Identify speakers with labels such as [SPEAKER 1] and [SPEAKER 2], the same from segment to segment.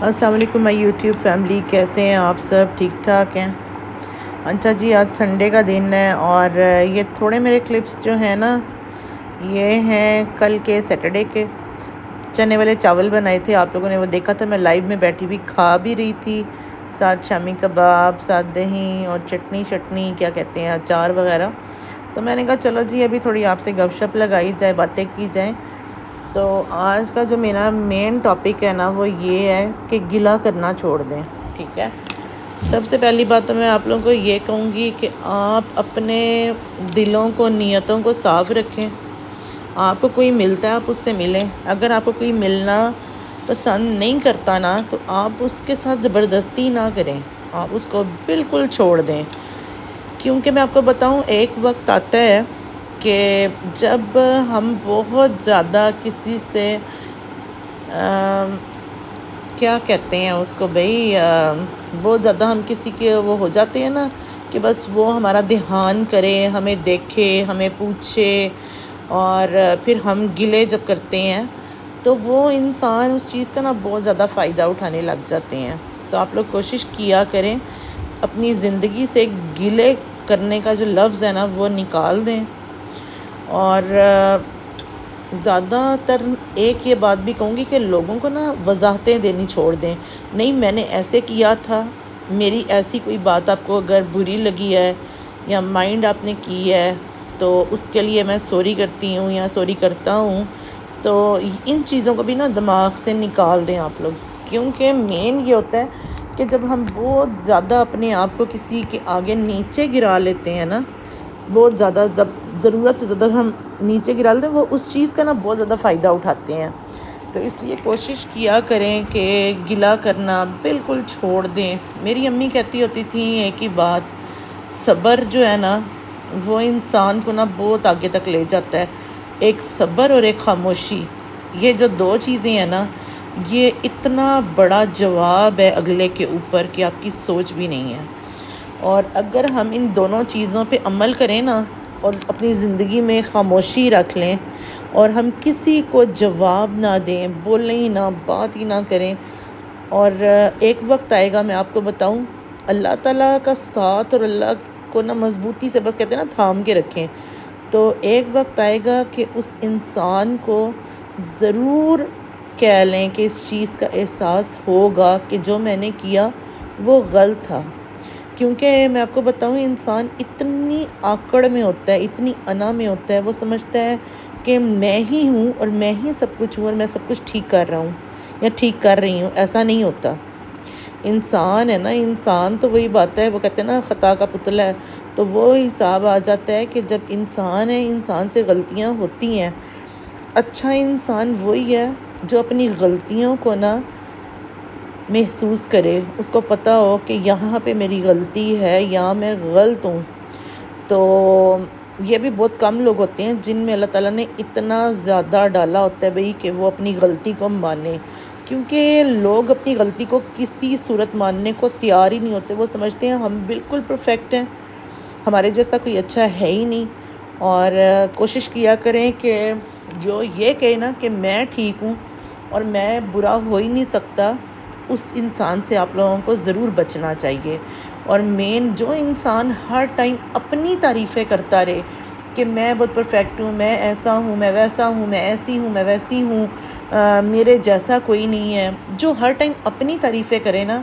[SPEAKER 1] السلام علیکم مائی YouTube family, کیسے ہیں آپ سب؟ ٹھیک ٹھاک ہیں؟ اچھا جی، آج سنڈے کا دن ہے اور یہ تھوڑے میرے کلپس جو ہیں نا، یہ ہیں کل کے سیٹرڈے کے چنے والے چاول بنائے تھے۔ آپ لوگوں نے وہ دیکھا تھا، میں لائیو میں بیٹھی ہوئی کھا بھی رہی تھی، ساتھ شامی کباب، ساتھ دہی اور چٹنی کیا کہتے ہیں، اچار وغیرہ۔ تو میں نے کہا چلو جی ابھی تھوڑی آپ سے گپ شپ لگائی جائے، باتیں کی جائیں۔ تو آج کا جو میرا مین ٹاپک ہے نا، وہ یہ ہے کہ گلہ کرنا چھوڑ دیں، ٹھیک ہے؟ سب سے پہلی بات تو میں آپ لوگوں کو یہ کہوں گی کہ آپ اپنے دلوں کو، نیتوں کو صاف رکھیں۔ آپ کو کوئی ملتا ہے، آپ اس سے ملیں۔ اگر آپ کو کوئی ملنا پسند نہیں کرتا نا، تو آپ اس کے ساتھ زبردستی نہ کریں، آپ اس کو بالکل چھوڑ دیں۔ کیونکہ میں آپ کو بتاؤں، ایک وقت آتا ہے کہ جب ہم بہت زیادہ کسی سے کیا کہتے ہیں اس کو بھئی، بہت زیادہ ہم کسی کے وہ ہو جاتے ہیں نا، کہ بس وہ ہمارا دھیان کرے، ہمیں دیکھے، ہمیں پوچھے، اور پھر ہم گلے جب کرتے ہیں تو وہ انسان اس چیز کا نا بہت زیادہ فائدہ اٹھانے لگ جاتے ہیں۔ تو آپ لوگ کوشش کیا کریں اپنی زندگی سے گلے کرنے کا جو لفظ ہے نا وہ نکال دیں۔ اور زیادہ تر ایک یہ بات بھی کہوں گی کہ لوگوں کو نا وضاحتیں دینی چھوڑ دیں۔ نہیں، میں نے ایسے کیا تھا، میری ایسی کوئی بات آپ کو اگر بری لگی ہے یا مائنڈ آپ نے کی ہے تو اس کے لیے میں سوری کرتی ہوں یا سوری کرتا ہوں۔ تو ان چیزوں کو بھی نا دماغ سے نکال دیں آپ لوگ، کیونکہ مین یہ ہوتا ہے کہ جب ہم بہت زیادہ اپنے آپ کو کسی کے آگے نیچے گرا لیتے ہیں نا، بہت زیادہ ضرورت سے زیادہ ہم نیچے گرا لیتے ہیں، وہ اس چیز کا نا بہت زیادہ فائدہ اٹھاتے ہیں۔ تو اس لیے کوشش کیا کریں کہ گلہ کرنا بالکل چھوڑ دیں۔ میری امی کہتی ہوتی تھیں ایک ہی بات، صبر جو ہے نا وہ انسان کو نا بہت آگے تک لے جاتا ہے۔ ایک صبر اور ایک خاموشی، یہ جو دو چیزیں ہیں نا، یہ اتنا بڑا جواب ہے اگلے کے اوپر کہ آپ کی سوچ بھی نہیں ہے۔ اور اگر ہم ان دونوں چیزوں پہ عمل کریں نا اور اپنی زندگی میں خاموشی رکھ لیں اور ہم کسی کو جواب نہ دیں، بولیں ہی نہ، بات ہی نہ کریں، اور ایک وقت آئے گا، میں آپ کو بتاؤں، اللہ تعالیٰ کا ساتھ اور اللہ کو نا مضبوطی سے بس کہتے ہیں نا تھام کے رکھیں، تو ایک وقت آئے گا کہ اس انسان کو ضرور کہہ لیں کہ اس چیز کا احساس ہوگا کہ جو میں نے کیا وہ غلط تھا۔ کیونکہ میں آپ کو بتاؤں، انسان اتنی آکڑ میں ہوتا ہے، اتنی انا میں ہوتا ہے، وہ سمجھتا ہے کہ میں ہی ہوں اور میں ہی سب کچھ ہوں اور میں سب کچھ ٹھیک کر رہا ہوں یا ٹھیک کر رہی ہوں۔ ایسا نہیں ہوتا۔ انسان ہے نا، انسان تو وہی بات ہے، وہ کہتے ہیں نا خطا کا پتلا ہے، تو وہ حساب آ جاتا ہے کہ جب انسان ہے، انسان سے غلطیاں ہوتی ہیں۔ اچھا انسان وہی ہے جو اپنی غلطیوں کو نا محسوس کرے، اس کو پتہ ہو کہ یہاں پہ میری غلطی ہے، یہاں میں غلط ہوں۔ تو یہ بھی بہت کم لوگ ہوتے ہیں جن میں اللہ تعالیٰ نے اتنا زیادہ ڈالا ہوتا ہے بھئی کہ وہ اپنی غلطی کو مانے، کیونکہ لوگ اپنی غلطی کو کسی صورت ماننے کو تیار ہی نہیں ہوتے۔ وہ سمجھتے ہیں ہم بالکل پرفیکٹ ہیں، ہمارے جیسا کوئی اچھا ہے ہی نہیں۔ اور کوشش کیا کریں کہ جو یہ کہے نا کہ میں ٹھیک ہوں اور میں برا ہو ہی نہیں سکتا، اس انسان سے آپ لوگوں کو ضرور بچنا چاہیے۔ اور مین جو انسان ہر ٹائم اپنی تعریفیں کرتا رہے کہ میں بہت پرفیکٹ ہوں، میں ایسا ہوں، میں ویسا ہوں، میں ایسی ہوں، میں ویسی ہوں، میرے جیسا کوئی نہیں ہے، جو ہر ٹائم اپنی تعریفیں کرے نا،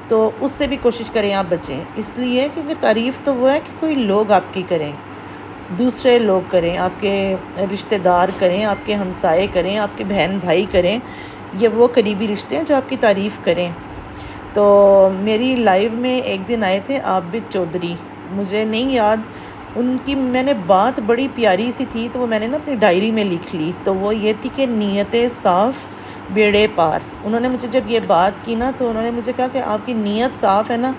[SPEAKER 1] تو اس سے بھی کوشش کریں آپ بچیں۔ اس لیے کیونکہ تعریف تو وہ ہے کہ کوئی لوگ آپ کی کریں، دوسرے لوگ کریں، آپ کے رشتہ دار کریں، آپ کے ہمسائے کریں، آپ کے بہن بھائی کریں، یہ وہ قریبی رشتے ہیں جو آپ کی تعریف کریں۔ تو میری لائیو میں ایک دن آئے تھے عابد چودھری، مجھے نہیں یاد ان کی، میں نے بات بڑی پیاری سی تھی تو وہ میں نے نا اپنی ڈائری میں لکھ لی، تو وہ یہ تھی کہ نیتیں صاف بیڑے پار۔ انہوں نے مجھے جب یہ بات کی نا تو انہوں نے مجھے کہا کہ آپ کی نیت صاف ہے نا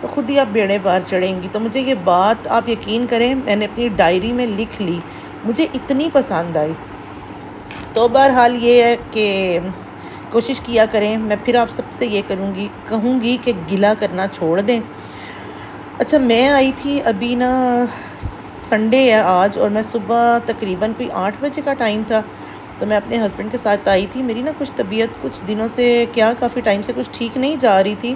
[SPEAKER 1] تو خود ہی آپ بیڑے پار چڑھیں گی۔ تو مجھے یہ بات آپ یقین کریں میں نے اپنی ڈائری میں لکھ لی، مجھے اتنی پسند آئی۔ تو بہرحال یہ ہے کہ کوشش کیا کریں، میں پھر آپ سب سے یہ کہوں گی کہ گلہ کرنا چھوڑ دیں۔ اچھا، میں آئی تھی ابھی نا، سنڈے ہے آج، اور میں صبح تقریباً کوئی 8 بجے کا ٹائم تھا، تو میں اپنے ہسبینڈ کے ساتھ آئی تھی. میری نا کچھ طبیعت کچھ دنوں سے کافی ٹائم سے کچھ ٹھیک نہیں جا رہی تھی.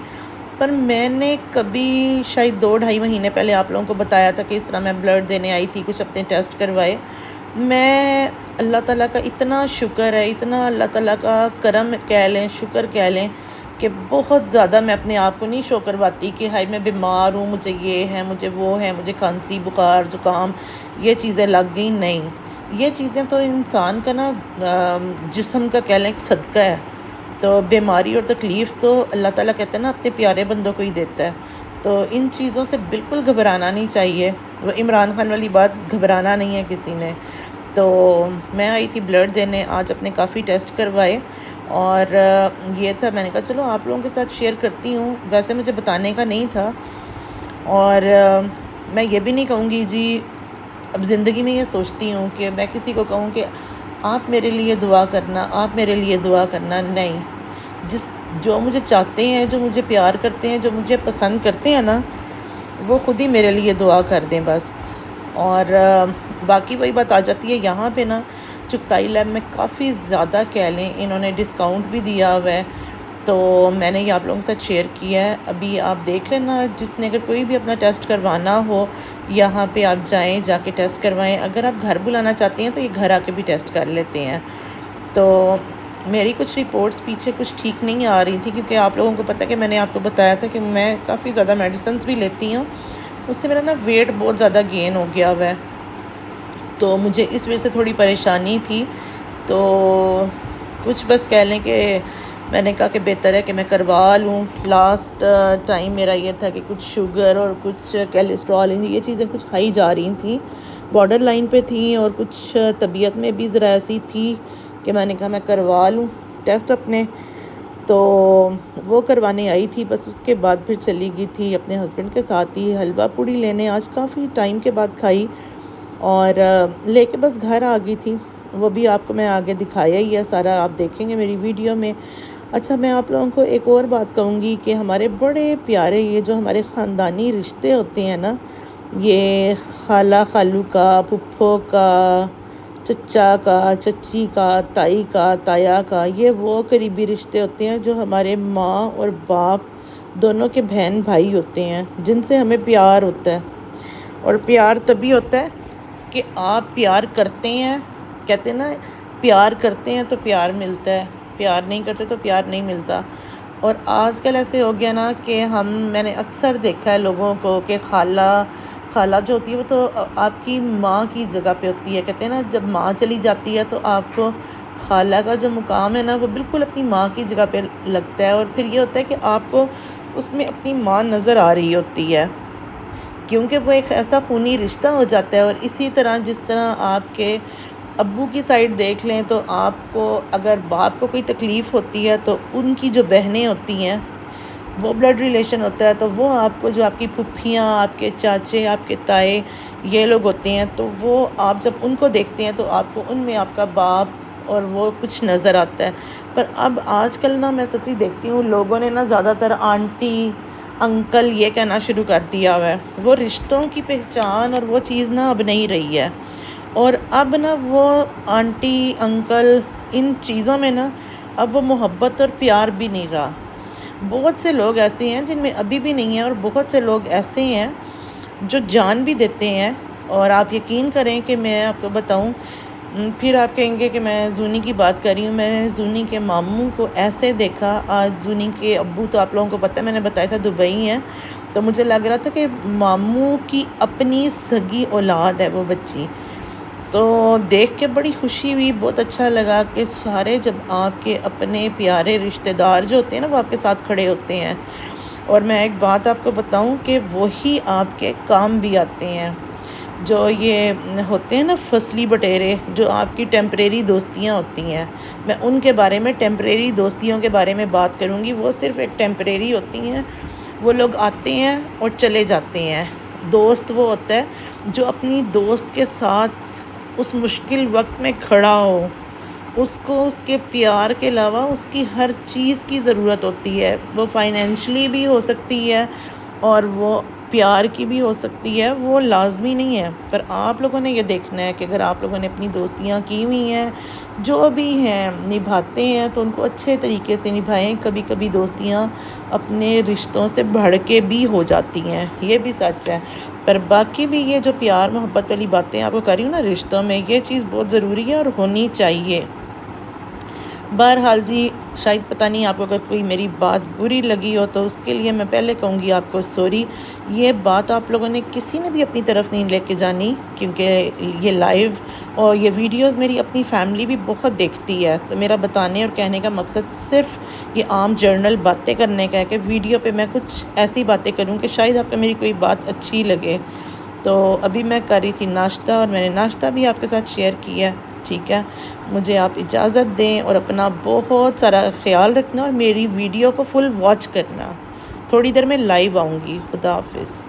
[SPEAKER 1] پر میں نے کبھی شاید 2-2.5 مہینے پہلے آپ لوگوں کو بتایا تھا کہ اس طرح میں بلڈ دینے آئی تھی, کچھ اپنے ٹیسٹ کروائے. میں اللہ تعالیٰ کا اتنا شکر ہے, اتنا اللہ تعالیٰ کا کرم کہہ لیں, شکر کہہ لیں کہ بہت زیادہ میں اپنے آپ کو نہیں شو کرواتی کہ ہائی میں بیمار ہوں, مجھے یہ ہے, مجھے وہ ہے, مجھے کھانسی بخار زکام یہ چیزیں لگ گئی. نہیں, یہ چیزیں تو انسان کا نا جسم کا کہہ لیں صدقہ ہے. تو بیماری اور تکلیف تو اللہ تعالیٰ کہتے ہیں نا اپنے پیارے بندوں کو ہی دیتا ہے. تو ان چیزوں سے بالکل گھبرانا نہیں چاہیے. وہ عمران خان والی بات, گھبرانا نہیں ہے کسی نے. تو میں آئی تھی بلڈ دینے, آج اپنے کافی ٹیسٹ کروائے, اور یہ تھا, میں نے کہا چلو آپ لوگوں کے ساتھ شیئر کرتی ہوں. ویسے مجھے بتانے کا نہیں تھا, اور میں یہ بھی نہیں کہوں گی جی, اب زندگی میں یہ سوچتی ہوں کہ میں کسی کو کہوں کہ آپ میرے لیے دعا کرنا, آپ میرے لیے دعا کرنا. نہیں, جو مجھے چاہتے ہیں, جو مجھے پیار کرتے ہیں, جو مجھے پسند کرتے ہیں نا, وہ خود ہی میرے لیے دعا کر دیں بس. اور باقی وہی بات آ جاتی ہے یہاں پہ نا چغتائی لیب میں کافی زیادہ کہہ لیں انہوں نے ڈسکاؤنٹ بھی دیا ہوا ہے. تو میں نے یہ آپ لوگوں کے ساتھ شیئر کیا ہے. ابھی آپ دیکھ لینا, جس نے اگر کوئی بھی اپنا ٹیسٹ کروانا ہو یہاں پہ آپ جائیں, جا کے ٹیسٹ کروائیں. اگر آپ گھر بلانا چاہتے ہیں تو یہ گھر آ کے بھی ٹیسٹ کر لیتے ہیں. تو میری کچھ رپورٹس پیچھے کچھ ٹھیک نہیں آ رہی تھی, کیونکہ آپ لوگوں کو پتہ ہے کہ میں نے آپ کو بتایا تھا کہ میں کافی زیادہ میڈیسنز بھی لیتی ہوں. اس سے میرا نا ویٹ بہت زیادہ گین ہو گیا ہوا ہے, تو مجھے اس وجہ سے تھوڑی پریشانی تھی. تو کچھ بس کہہ لیں کہ میں نے کہا کہ بہتر ہے کہ میں کروا لوں. لاسٹ ٹائم میرا یہ تھا کہ کچھ شوگر اور کچھ کیلیسٹرول یہ چیزیں کچھ ہائی جا رہی تھیں, بارڈر لائن پہ تھیں, اور کچھ طبیعت میں بھی ذرا ایسی تھی کہ میں نے کہا میں کروا لوں ٹیسٹ اپنے. تو وہ کروانے آئی تھی, بس اس کے بعد پھر چلی گئی تھی اپنے ہسبینڈ کے ساتھ ہی حلوہ پوڑی لینے. آج کافی ٹائم کے بعد کھائی اور لے کے بس گھر آ گئی تھی. وہ بھی آپ کو میں آگے دکھایا ہی ہے سارا, آپ دیکھیں گے میری ویڈیو میں. اچھا, میں آپ لوگوں کو ایک اور بات کہوں گی کہ ہمارے بڑے پیارے یہ جو ہمارے خاندانی رشتے ہوتے ہیں نا, یہ خالہ خالو کا, پھپھو کا, چچا کا, چچی کا, تائی کا, تایا کا, یہ وہ قریبی رشتے ہوتے ہیں جو ہمارے ماں اور باپ دونوں کے بہن بھائی ہوتے ہیں, جن سے ہمیں پیار ہوتا ہے. اور پیار تبھی ہوتا ہے کہ آپ پیار کرتے ہیں, کہتے ہیں نا پیار کرتے ہیں تو پیار ملتا ہے, پیار نہیں کرتے تو پیار نہیں ملتا. اور آج کل ایسے ہو گیا نا کہ میں نے اکثر دیکھا ہے لوگوں کو کہ خالہ جو ہوتی ہے وہ تو آپ کی ماں کی جگہ پہ ہوتی ہے. کہتے ہیں نا جب ماں چلی جاتی ہے تو آپ کو خالہ کا جو مقام ہے نا وہ بالکل اپنی ماں کی جگہ پہ لگتا ہے. اور پھر یہ ہوتا ہے کہ آپ کو اس میں اپنی ماں نظر آ رہی ہوتی ہے, کیونکہ وہ ایک ایسا خونی رشتہ ہو جاتا ہے. اور اسی طرح جس طرح آپ کے ابو کی سائڈ دیکھ لیں تو آپ کو اگر باپ کو کوئی تکلیف ہوتی ہے تو ان کی جو بہنیں ہوتی ہیں وہ بلڈ ریلیشن ہوتا ہے, تو وہ آپ کو جو آپ کی پھپھیاں, آپ کے چاچے, آپ کے تائے یہ لوگ ہوتے ہیں, تو وہ آپ جب ان کو دیکھتے ہیں تو آپ کو ان میں آپ کا باپ اور وہ کچھ نظر آتا ہے. پر اب آج کل نا میں سچی دیکھتی ہوں لوگوں نے نا زیادہ تر آنٹی انکل یہ کہنا شروع کر دیا ہوا ہے. وہ رشتوں کی پہچان اور وہ چیز نا اب نہیں رہی ہے. اور اب نا وہ آنٹی انکل ان چیزوں میں نا اب وہ محبت اور پیار بھی نہیں رہا. بہت سے لوگ ایسے ہیں جن میں ابھی بھی نہیں ہیں, اور بہت سے لوگ ایسے ہیں جو جان بھی دیتے ہیں. اور آپ یقین کریں کہ میں آپ کو بتاؤں, پھر آپ کہیں گے کہ میں زونی کی بات کر رہی ہوں. میں نے زونی کے ماموں کو ایسے دیکھا, آج زونی کے ابو تو آپ لوگوں کو پتہ ہے میں نے بتایا تھا دبئی ہیں, تو مجھے لگ رہا تھا کہ ماموں کی اپنی سگی اولاد ہے وہ بچی. تو دیکھ کے بڑی خوشی ہوئی, بہت اچھا لگا کہ سارے جب آپ کے اپنے پیارے رشتہ دار جو ہوتے ہیں نا وہ آپ کے ساتھ کھڑے ہوتے ہیں. اور میں ایک بات آپ کو بتاؤں کہ وہی آپ کے کام بھی آتے ہیں. جو یہ ہوتے ہیں نا فصلی بٹیرے, جو آپ کی ٹیمپریری دوستیاں ہوتی ہیں, میں ان کے بارے میں ٹیمپریری دوستیوں کے بارے میں بات کروں گی. وہ صرف ایک ٹیمپریری ہوتی ہیں, وہ لوگ آتے ہیں اور چلے جاتے ہیں. دوست وہ ہوتا ہے جو اپنی دوست کے ساتھ اس مشکل وقت میں کھڑا ہو, اس کو اس کے پیار کے علاوہ اس کی ہر چیز کی ضرورت ہوتی ہے. وہ فائنینشلی بھی ہو سکتی ہے, اور وہ پیار کی بھی ہو سکتی ہے، وہ لازمی نہیں ہے، پر آپ لوگوں نے یہ دیکھنا ہے کہ اگر آپ لوگوں نے اپنی دوستیاں کی ہوئی ہیں، جو بھی ہیں نبھاتے ہیں تو ان کو اچھے طریقے سے نبھائیں۔ کبھی کبھی دوستیاں اپنے رشتوں سے بڑھ کے بھی ہو جاتی ہیں، یہ بھی سچ ہے، پر باقی بھی یہ جو پیار محبت والی باتیں آپ کو کر رہی ہوں نا رشتوں میں، یہ چیز بہت ضروری ہے اور ہونی چاہیے۔ بہرحال جی، شاید پتہ نہیں آپ کو اگر کوئی میری بات بری لگی ہو تو اس کے لیے میں پہلے کہوں گی آپ کو سوری۔ یہ بات آپ لوگوں نے کسی نے بھی اپنی طرف نہیں لے کے جانی، کیونکہ یہ لائیو اور یہ ویڈیوز میری اپنی فیملی بھی بہت دیکھتی ہے، تو میرا بتانے اور کہنے کا مقصد صرف یہ عام جرنل باتیں کرنے کا ہے کہ ویڈیو پہ میں کچھ ایسی باتیں کروں کہ شاید آپ کو میری کوئی بات اچھی لگے۔ تو ابھی میں کر رہی تھی ناشتہ اور میں نے ناشتہ بھی آپ کے ساتھ شیئر کیا، ٹھیک ہے۔ مجھے آپ اجازت دیں اور اپنا بہت سارا خیال رکھنا اور میری ویڈیو کو فل واچ کرنا۔ تھوڑی دیر میں لائیو آؤں گی۔ خدا حافظ۔